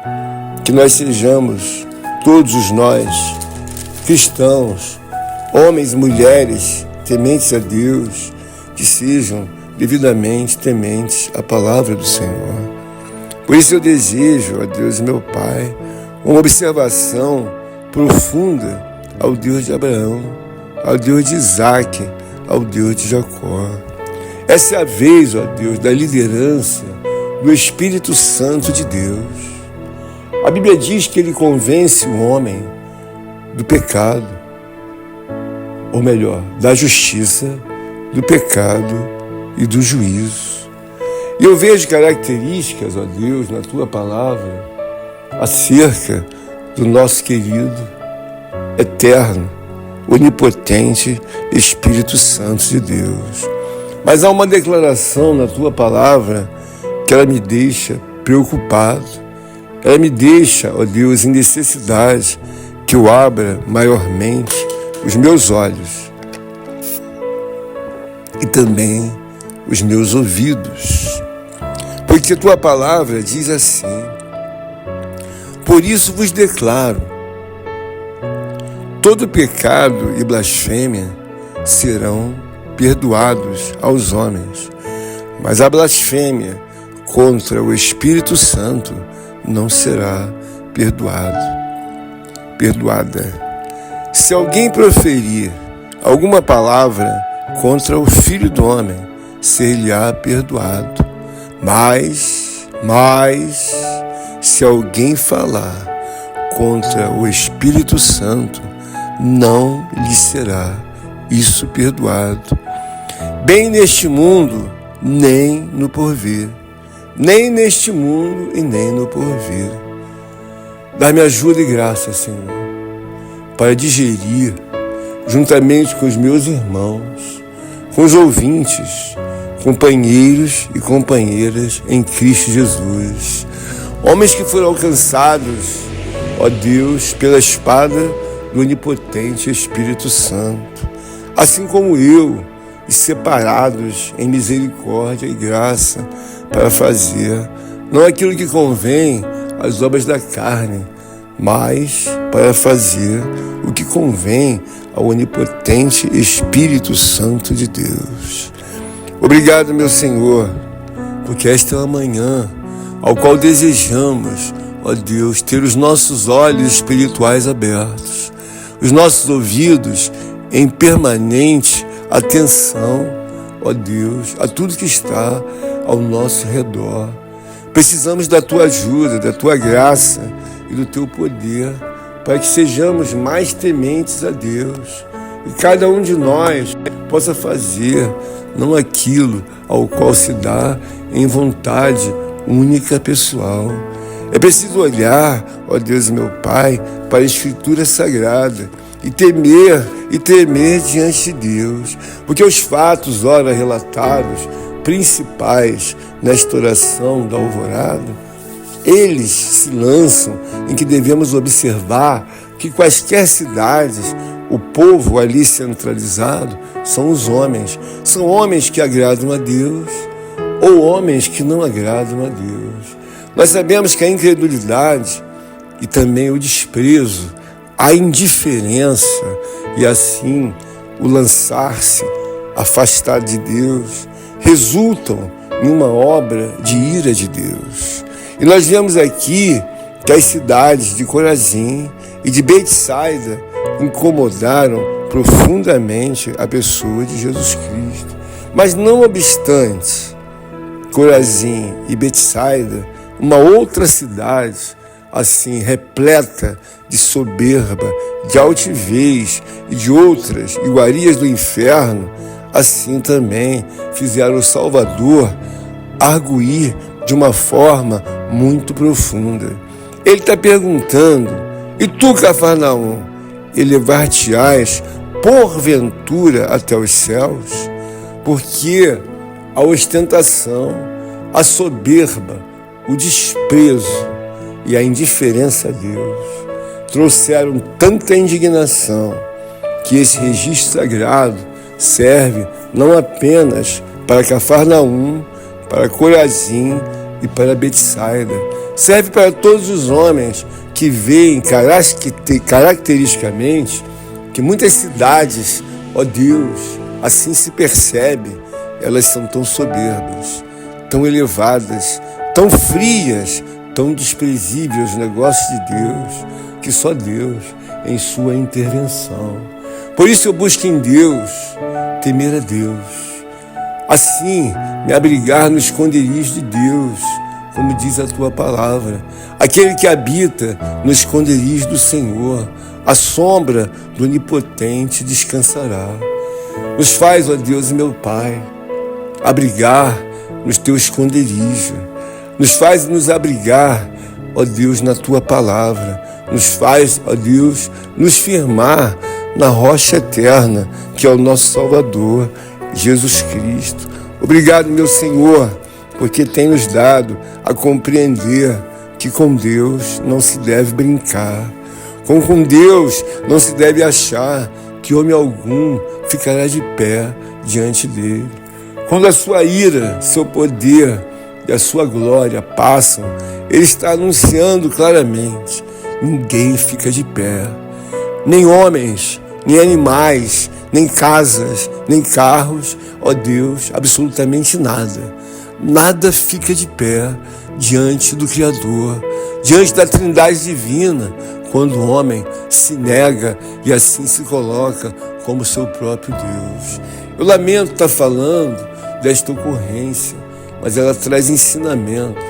que nós sejamos, todos nós, cristãos, homens e mulheres, tementes a Deus, que sejam devidamente tementes à palavra do Senhor. Por isso eu desejo, ó Deus meu Pai, uma observação profunda ao Deus de Abraão, ao Deus de Isaac, ao Deus de Jacó. Essa é a vez, ó Deus, da liderança do Espírito Santo de Deus. A Bíblia diz que ele convence o homem do pecado, ou melhor, da justiça, do pecado e do juízo. E eu vejo características, ó Deus, na tua palavra, acerca do nosso querido, eterno, onipotente Espírito Santo de Deus. Mas há uma declaração na tua palavra que ela me deixa preocupado. Ela me deixa, ó Deus, em necessidade que eu abra maiormente os meus olhos. e também os meus ouvidos. Porque tua palavra diz assim: por isso vos declaro, todo pecado e blasfêmia serão perdoados aos homens, mas a blasfêmia contra o Espírito Santo não será perdoada. Se alguém proferir alguma palavra contra o Filho do Homem, ser-lhe-á perdoado. Mas, se alguém falar contra o Espírito Santo, não lhe será isso perdoado, bem neste mundo, nem no porvir. Nem neste mundo e nem no porvir. Dá-me ajuda e graça, Senhor, para digerir, juntamente com os meus irmãos, com os ouvintes, companheiros e companheiras em Cristo Jesus, homens que foram alcançados, ó Deus, pela espada do onipotente Espírito Santo, assim como eu, e separados em misericórdia e graça para fazer não aquilo que convém às obras da carne, mas para fazer o que convém ao onipotente Espírito Santo de Deus. Obrigado, meu Senhor, porque esta é uma manhã ao qual desejamos, ó Deus, ter os nossos olhos espirituais abertos, os nossos ouvidos em permanente atenção, ó Deus, a tudo que está ao nosso redor. Precisamos da Tua ajuda, da Tua graça e do Teu poder para que sejamos mais tementes a Deus e cada um de nós possa fazer não aquilo ao qual se dá em vontade única pessoal. É preciso olhar, ó Deus e meu Pai, para a Escritura Sagrada e temer diante de Deus, porque os fatos, ora relatados, principais nesta oração da alvorada, eles se lançam em que devemos observar que quaisquer cidades, o povo ali centralizado, são os homens. São homens que agradam a Deus ou homens que não agradam a Deus. Nós sabemos que a incredulidade e também o desprezo, a indiferença e assim o lançar-se afastado de Deus resultam em uma obra de ira de Deus. E nós vemos aqui que as cidades de Corazim e de Betsaida incomodaram profundamente a pessoa de Jesus Cristo. Mas não obstante, Corazim e Betsaida, uma outra cidade assim repleta de soberba, de altivez e de outras iguarias do inferno, assim também fizeram o Salvador arguir de uma forma muito profunda. Ele está perguntando: e tu, Cafarnaum, elevar-te-ás porventura até os céus? Porque a ostentação, a soberba, o desprezo e a indiferença a Deus trouxeram tanta indignação que esse registro sagrado serve não apenas para Cafarnaum, para Corazim e para Betsaida, serve para todos os homens que veem caracteristicamente que muitas cidades, ó Deus, assim se percebe, elas são tão soberbas, tão elevadas, tão frias, tão desprezíveis aos negócios de Deus, que só Deus em sua intervenção. Por isso eu busco em Deus temer a Deus, assim me abrigar no esconderijo de Deus, como diz a tua palavra. Aquele que habita no esconderijo do Senhor, a sombra do Onipotente descansará. Nos faz, ó Deus e meu Pai, abrigar nos teu esconderijo. Nos faz nos abrigar, ó Deus, na tua palavra. Nos faz, ó Deus, nos firmar na rocha eterna, que é o nosso Salvador, Jesus Cristo. Obrigado, meu Senhor, porque tem nos dado a compreender que com Deus não se deve brincar. Com Deus não se deve achar que homem algum ficará de pé diante dele. Quando a sua ira, seu poder e a sua glória passam, ele está anunciando claramente: ninguém fica de pé, nem homens, nem animais, nem casas, nem carros, ó Deus, absolutamente nada. Nada fica de pé diante do Criador, diante da Trindade Divina, quando o homem se nega e assim se coloca como seu próprio Deus. Eu lamento estar falando desta ocorrência, mas ela traz ensinamento,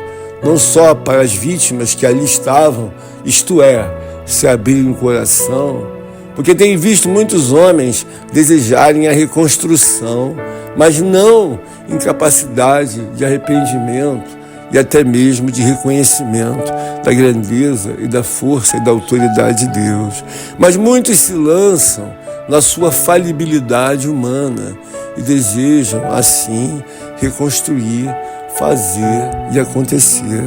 não só para as vítimas que ali estavam, isto é, se abrirem o coração, porque tenho visto muitos homens desejarem a reconstrução, mas não em capacidade de arrependimento e até mesmo de reconhecimento da grandeza e da força e da autoridade de Deus. Mas muitos se lançam na sua falibilidade humana e desejam, assim, reconstruir, fazer e acontecer.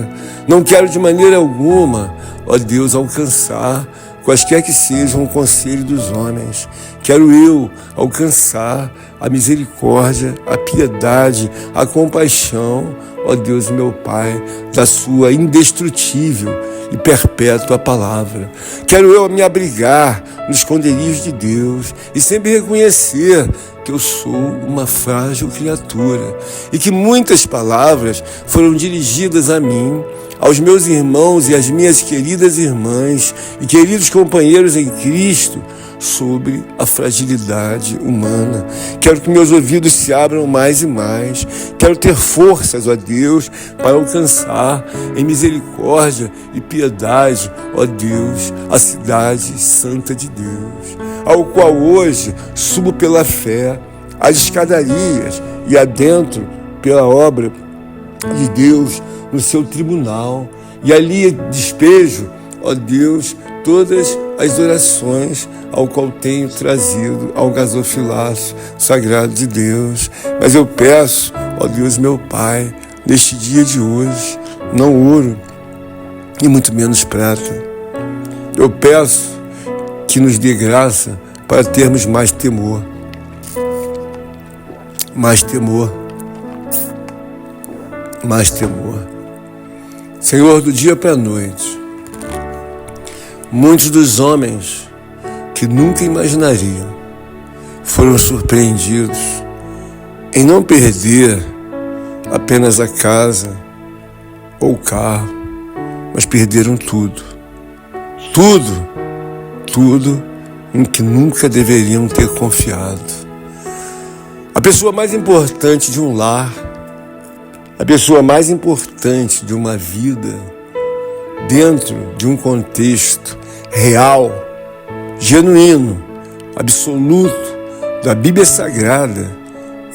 Não quero de maneira alguma, ó Deus, alcançar quaisquer que sejam o conselho dos homens. Quero eu alcançar a misericórdia, a piedade, a compaixão, ó Deus meu Pai, da sua indestrutível e perpétua palavra. Quero eu me abrigar nos esconderijos de Deus e sempre reconhecer que eu sou uma frágil criatura e que muitas palavras foram dirigidas a mim, aos meus irmãos e às minhas queridas irmãs e queridos companheiros em Cristo, sobre a fragilidade humana. Quero que meus ouvidos se abram mais e mais. Quero ter forças, ó Deus, para alcançar em misericórdia e piedade, ó Deus, a cidade santa de Deus, ao qual hoje subo pela fé as escadarias e adentro pela obra de Deus no seu tribunal, e ali despejo, ó Deus, todas as orações ao qual tenho trazido ao gasofilaço sagrado de Deus. Mas eu peço, ó Deus meu Pai, neste dia de hoje, não ouro e muito menos prata. Eu peço que nos dê graça para termos mais temor. Mais temor. Mais temor. Senhor, do dia para a noite, muitos dos homens que nunca imaginariam foram surpreendidos em não perder apenas a casa ou o carro, mas perderam tudo. Tudo em que nunca deveriam ter confiado. A pessoa mais importante de um lar, a pessoa mais importante de uma vida, dentro de um contexto real, genuíno, absoluto da Bíblia Sagrada,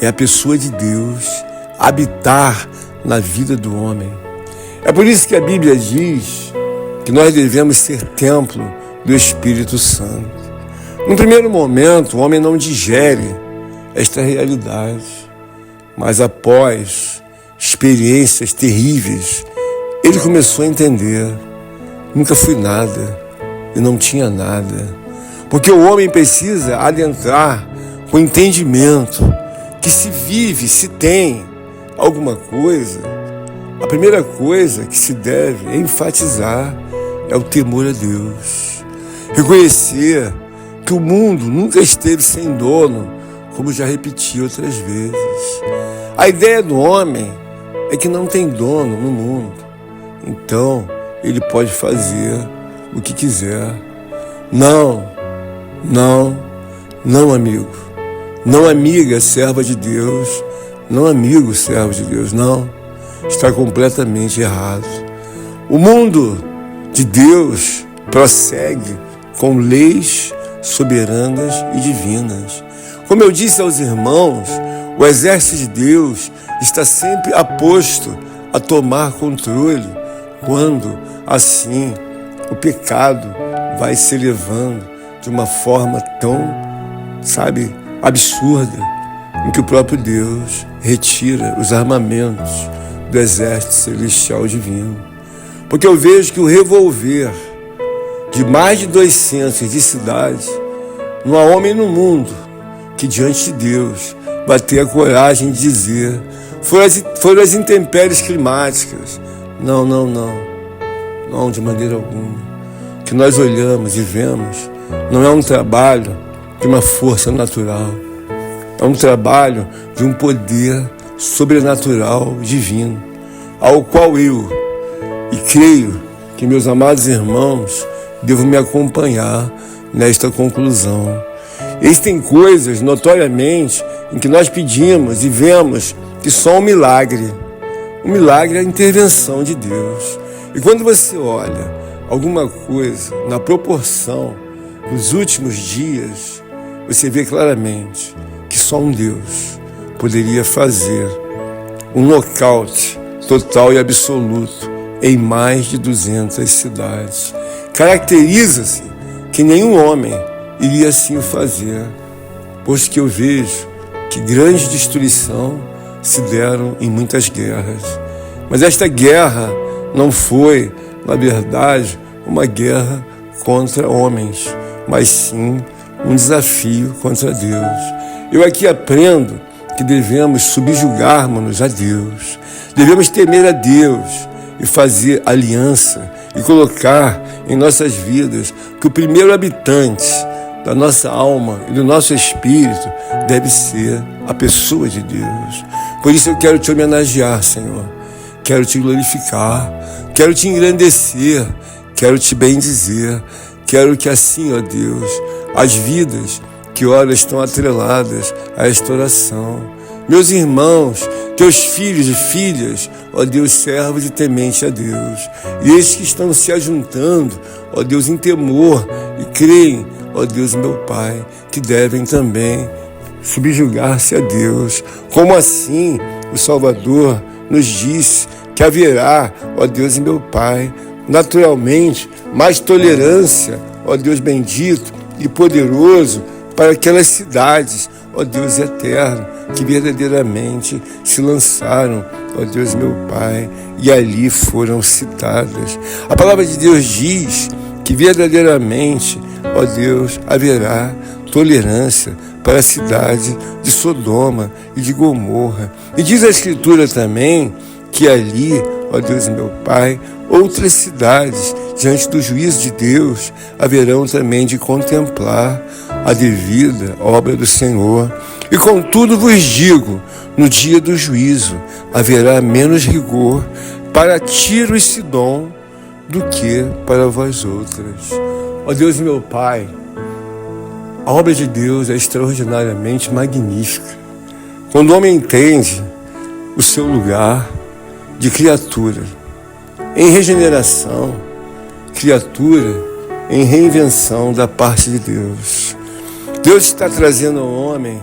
é a pessoa de Deus habitar na vida do homem. É por isso que a Bíblia diz que nós devemos ser templo do Espírito Santo. No primeiro momento, o homem não digere esta realidade, mas após experiências terríveis, ele começou a entender: nunca fui nada e não tinha nada. Porque o homem precisa adentrar com entendimento que se vive, se tem alguma coisa, a primeira coisa que se deve enfatizar é o temor a Deus. Reconhecer que o mundo nunca esteve sem dono, como já repeti outras vezes. A ideia do homem é que não tem dono no mundo, então ele pode fazer o que quiser. Não, amigo. Não, amiga, serva de Deus. Não, amigo, servo de Deus. Não, está completamente errado. O mundo de Deus prossegue com leis soberanas e divinas. Como eu disse aos irmãos, o exército de Deus está sempre aposto a tomar controle quando, assim, o pecado vai se elevando de uma forma tão, absurda, em que o próprio Deus retira os armamentos do exército celestial divino. Porque eu vejo que o revolver de mais de 200 de cidades, não há homem no mundo que diante de Deus vai ter a coragem de dizer: foram as intempéries climáticas. Não, de maneira alguma. O que nós olhamos e vemos não é um trabalho de uma força natural, é um trabalho de um poder sobrenatural divino, ao qual eu, e creio que meus amados irmãos devo me acompanhar nesta conclusão. Existem coisas, notoriamente, em que nós pedimos e vemos que só um milagre é a intervenção de Deus. E quando você olha alguma coisa na proporção dos últimos dias, você vê claramente que só um Deus poderia fazer um nocaute total e absoluto em mais de 200 cidades. Caracteriza-se que nenhum homem iria assim o fazer, pois que eu vejo que grande destruição se deram em muitas guerras. Mas esta guerra não foi, na verdade, uma guerra contra homens, mas sim um desafio contra Deus. Eu aqui aprendo que devemos subjugarmos-nos a Deus, devemos temer a Deus e fazer aliança e colocar em nossas vidas que o primeiro habitante da nossa alma e do nosso espírito deve ser a pessoa de Deus. Por isso eu quero te homenagear, Senhor, quero te glorificar, quero te engrandecer, quero te bendizer, quero que assim, ó Deus, as vidas que ora estão atreladas a esta oração, meus irmãos, teus filhos e filhas, ó Deus, servos e temente a Deus, e estes que estão se ajuntando, ó Deus, em temor e creem, ó Deus, meu Pai, que devem também subjugar-se a Deus. Como assim o Salvador nos disse que haverá, ó Deus, meu Pai, naturalmente, mais tolerância, ó Deus bendito e poderoso, para aquelas cidades, ó Deus eterno, que verdadeiramente se lançaram, ó Deus meu Pai, e ali foram citadas. A palavra de Deus diz que verdadeiramente, ó Deus, haverá tolerância para a cidade de Sodoma e de Gomorra. E diz a Escritura também que ali, ó Deus meu Pai, outras cidades, diante do juízo de Deus, haverão também de contemplar a devida obra do Senhor. E contudo vos digo, no dia do juízo haverá menos rigor para Tiro e Sidom do que para vós outras. Ó Deus meu Pai, a obra de Deus é extraordinariamente magnífica. Quando o homem entende o seu lugar de criatura em regeneração, criatura em reinvenção da parte de Deus. Deus está trazendo ao homem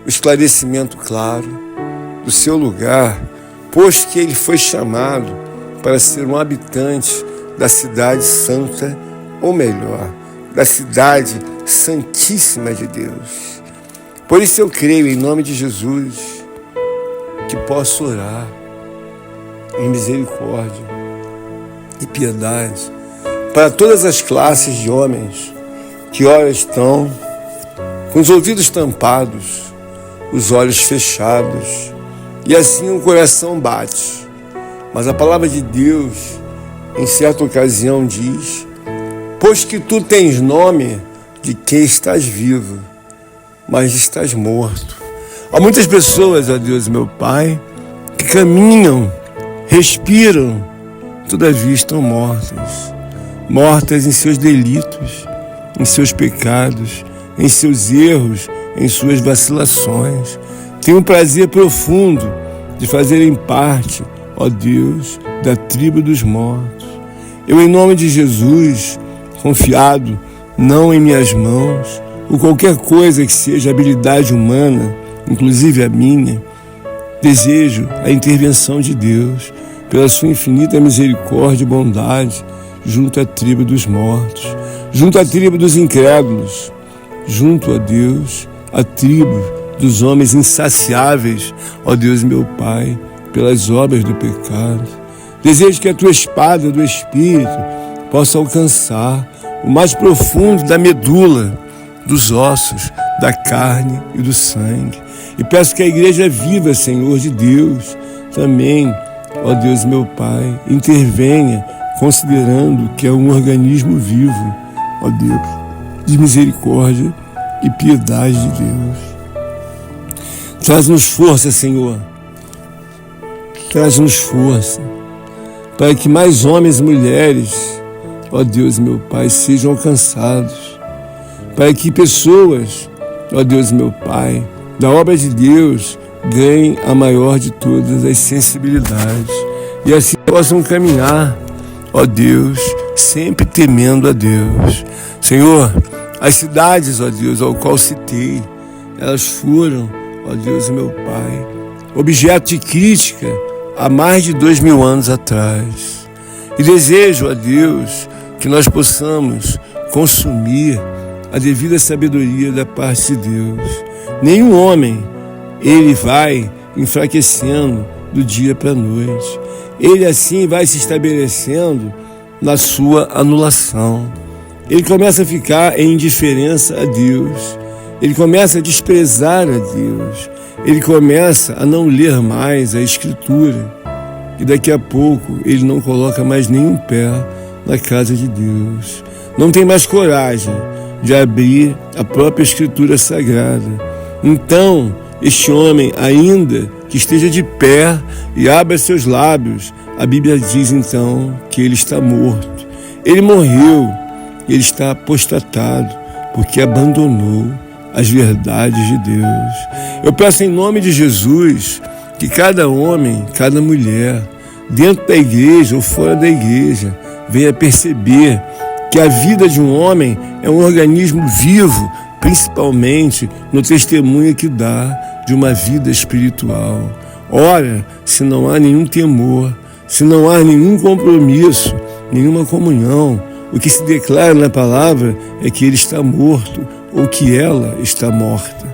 o esclarecimento claro do seu lugar, pois que ele foi chamado para ser um habitante da cidade santa, ou melhor, da cidade santíssima de Deus. Por isso eu creio, em nome de Jesus, que posso orar em misericórdia e piedade para todas as classes de homens que ora estão com os ouvidos tampados, os olhos fechados, e assim o coração bate. Mas a palavra de Deus, em certa ocasião, diz: pois que tu tens nome de quem estás vivo, mas estás morto. Há muitas pessoas, ó Deus meu Pai, que caminham, respiram, todavia estão mortas em seus delitos, em seus pecados, em seus erros, em suas vacilações. Tem um prazer profundo de fazerem parte, ó Deus, da tribo dos mortos. Eu, em nome de Jesus, confiado não em minhas mãos, ou qualquer coisa que seja habilidade humana, inclusive a minha, desejo a intervenção de Deus, pela sua infinita misericórdia e bondade, junto à tribo dos mortos, junto à tribo dos incrédulos, junto a Deus, a tribo dos homens insaciáveis, ó Deus meu Pai, pelas obras do pecado. Desejo que a tua espada do Espírito possa alcançar o mais profundo da medula, dos ossos, da carne e do sangue. E peço que a igreja viva, Senhor de Deus, também, ó Deus meu Pai, intervenha, considerando que é um organismo vivo, ó Deus, de misericórdia e piedade de Deus. Traz-nos força, Senhor. Traz-nos força para que mais homens e mulheres, ó Deus meu Pai, sejam alcançados. Para que pessoas, ó Deus meu Pai, da obra de Deus, ganhem a maior de todas as sensibilidades. E assim possam caminhar, ó Deus, sempre temendo a Deus. Senhor, as cidades, ó Deus, ao qual citei, elas foram, ó Deus meu Pai, objeto de crítica há mais de 2000 anos atrás. E desejo, ó Deus, que nós possamos consumir a devida sabedoria da parte de Deus. Nenhum homem, ele vai enfraquecendo do dia para a noite. Ele assim vai se estabelecendo na sua anulação. Ele começa a ficar em indiferença a Deus. Ele começa a desprezar a Deus. Ele começa a não ler mais a Escritura. E daqui a pouco ele não coloca mais nenhum pé na casa de Deus. Não tem mais coragem de abrir a própria Escritura Sagrada. Então, este homem, ainda que esteja de pé e abra seus lábios, a Bíblia diz então que ele está morto. Ele morreu, ele está apostatado, porque abandonou as verdades de Deus. Eu peço em nome de Jesus que cada homem, cada mulher, dentro da igreja ou fora da igreja, venha perceber que a vida de um homem é um organismo vivo, principalmente no testemunho que dá de uma vida espiritual. Ora, se não há nenhum temor, se não há nenhum compromisso, nenhuma comunhão, o que se declara na palavra é que ele está morto ou que ela está morta.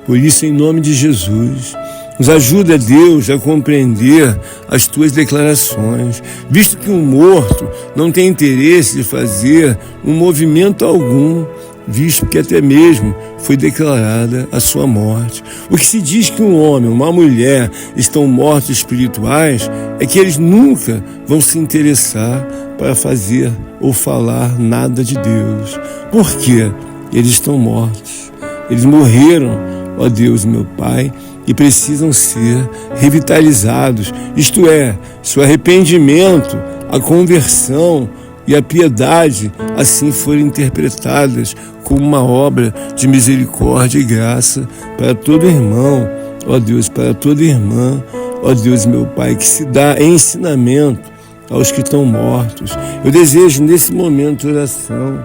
Por isso, em nome de Jesus, nos ajuda, Deus, a compreender as tuas declarações, visto que um morto não tem interesse de fazer um movimento algum, visto que até mesmo foi declarada a sua morte. O que se diz que um homem, uma mulher estão mortos espirituais é que eles nunca vão se interessar para fazer ou falar nada de Deus. Por quê? Eles estão mortos. Eles morreram, ó Deus, meu Pai, e precisam ser revitalizados, isto é, se o arrependimento, a conversão e a piedade assim forem interpretadas como uma obra de misericórdia e graça para todo irmão, ó Deus, para toda irmã, ó Deus meu Pai, que se dá em ensinamento aos que estão mortos. Eu desejo nesse momento de oração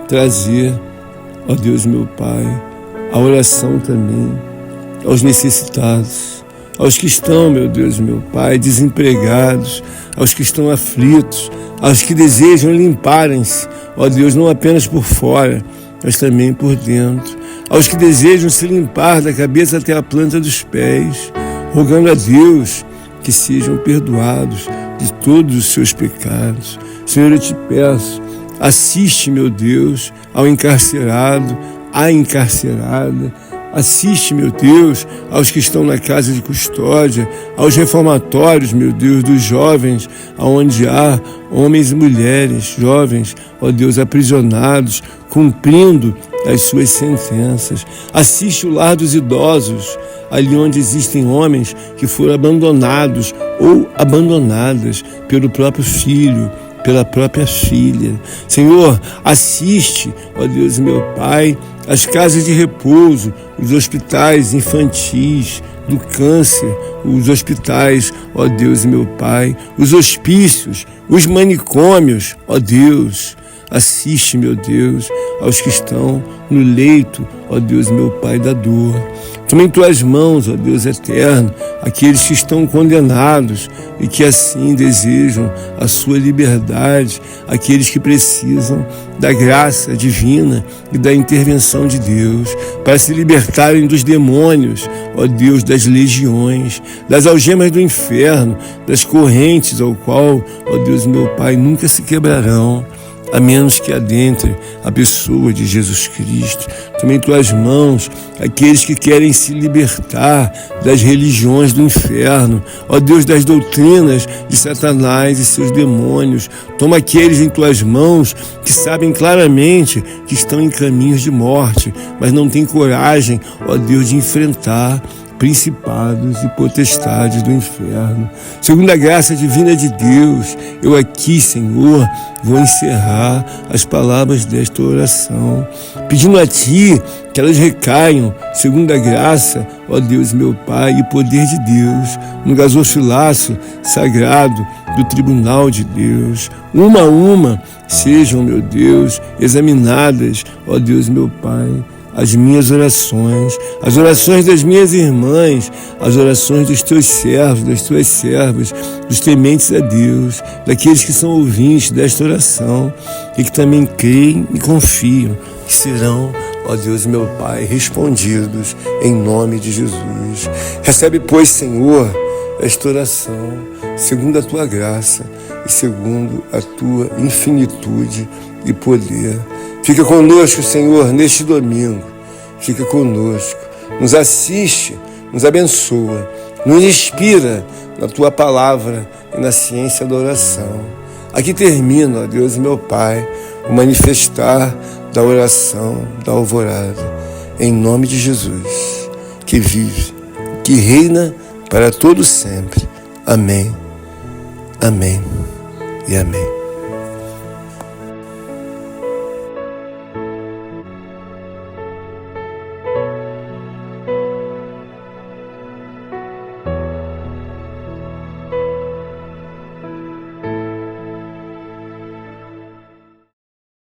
trazer, ó Deus meu Pai, a oração também aos necessitados, aos que estão, meu Deus, meu Pai, desempregados, aos que estão aflitos, aos que desejam limparem-se, ó Deus, não apenas por fora, mas também por dentro, aos que desejam se limpar da cabeça até a planta dos pés, rogando a Deus que sejam perdoados de todos os seus pecados. Senhor, eu te peço, assiste, meu Deus, ao encarcerado, à encarcerada. Assiste, meu Deus, aos que estão na casa de custódia, aos reformatórios, meu Deus, dos jovens, aonde há homens e mulheres, jovens, ó Deus, aprisionados, cumprindo as suas sentenças. Assiste o lar dos idosos, ali onde existem homens que foram abandonados ou abandonadas pelo próprio filho, pela própria filha. Senhor, assiste, ó Deus, meu Pai, as casas de repouso, os hospitais infantis, do câncer, os hospitais, ó Deus, meu Pai, os hospícios, os manicômios, ó Deus. Assiste, meu Deus, aos que estão no leito, ó Deus, meu Pai, da dor. Toma em tuas mãos, ó Deus eterno, aqueles que estão condenados e que assim desejam a sua liberdade, aqueles que precisam da graça divina e da intervenção de Deus para se libertarem dos demônios, ó Deus, das legiões, das algemas do inferno, das correntes ao qual, ó Deus, meu Pai, nunca se quebrarão. a menos que adentre a pessoa de Jesus Cristo. Toma em tuas mãos aqueles que querem se libertar das religiões do inferno, ó Deus, das doutrinas de Satanás e seus demônios. Toma aqueles em tuas mãos que sabem claramente que estão em caminhos de morte, mas não têm coragem, ó Deus, de enfrentar principados e potestades do inferno. Segundo a graça divina de Deus, eu aqui, Senhor, vou encerrar as palavras desta oração, pedindo a Ti que elas recaiam, segundo a graça, ó Deus, meu Pai, e poder de Deus, no gasofilaço sagrado do tribunal de Deus. Uma a uma sejam, meu Deus, examinadas, ó Deus, meu Pai, as minhas orações, as orações das minhas irmãs, as orações dos teus servos, das tuas servas, dos tementes a Deus, daqueles que são ouvintes desta oração e que também creem e confiam que serão, ó Deus, meu Pai, respondidos em nome de Jesus. Recebe, pois, Senhor, esta oração, segundo a tua graça e segundo a tua infinitude e poder. Fica conosco, Senhor, neste domingo. Fica conosco. Nos assiste, nos abençoa, nos inspira na tua palavra e na ciência da oração. Aqui termina, ó Deus, meu Pai, o manifestar da oração da alvorada. Em nome de Jesus, que vive, que reina para todo sempre. Amém, amém e amém.